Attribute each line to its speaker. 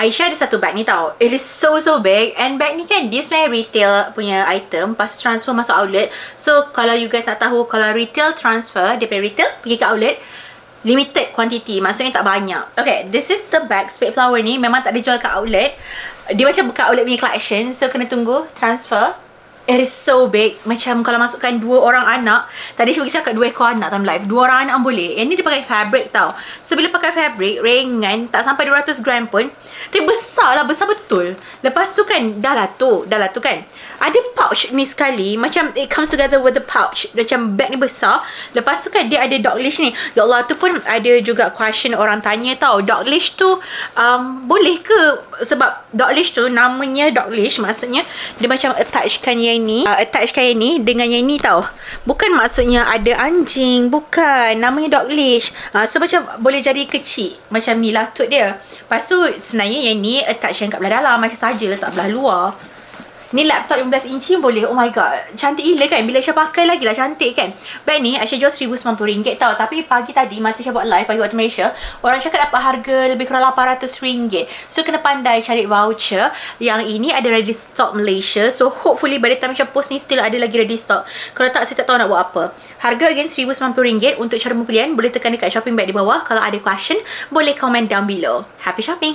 Speaker 1: Aisyah ada satu bag ni tau. It is so big. And bag ni kan, dia sebenarnya retail punya item. Lepas tu transfer masuk outlet. So, kalau you guys nak tahu, kalau retail transfer, daripada retail pergi ke outlet, limited quantity. Maksudnya tak banyak. Okay, this is the bag. Spade flower ni memang tak dijual kat outlet. Dia macam buka outlet punya collection. So, kena tunggu transfer. It is so big. Macam kalau masukkan 2 orang anak. Tadi saya cakap 2 ekor anak dalam live. 2 orang anak boleh. Yang ni dia pakai fabric tau. So bila pakai fabric, ringan, tak sampai 200 gram pun. Tapi besar lah. Besar betul. Lepas tu kan, dah lah tu kan. Ada pouch ni sekali. Macam it comes together with the pouch. Macam bag ni besar. Lepas tu kan dia ada dog leash ni. Ya Allah, tu pun ada juga question orang tanya tau. Dog leash tu boleh ke? Sebab dog leash tu namanya dog leash. Maksudnya dia macam attachkan yang ni, dengan yang ni tau. Bukan maksudnya ada anjing, bukan, namanya dog leash. So macam boleh jadi kecil macam ni lah tut dia. Lepas tu sebenarnya yang ni attach yang kat belah dalam, macam saja letak belah luar. Ni laptop 15 inci boleh. Oh my god, cantik gila kan. Bila Aisyah pakai lagi lah cantik kan. Bag ni Aisyah jual RM1,090 tau. Tapi pagi tadi masa Aisyah buat live, pagi waktu Malaysia, orang cakap dapat harga lebih kurang RM800. So kena pandai cari voucher. Yang ini ada ready stock Malaysia. So hopefully by the time Aisyah post ni still ada lagi ready stock. Kalau tak, saya tak tahu nak buat apa. Harga again RM1,090. Untuk cara pembelian boleh tekan dekat shopping bag di bawah. Kalau ada question boleh comment down below. Happy shopping.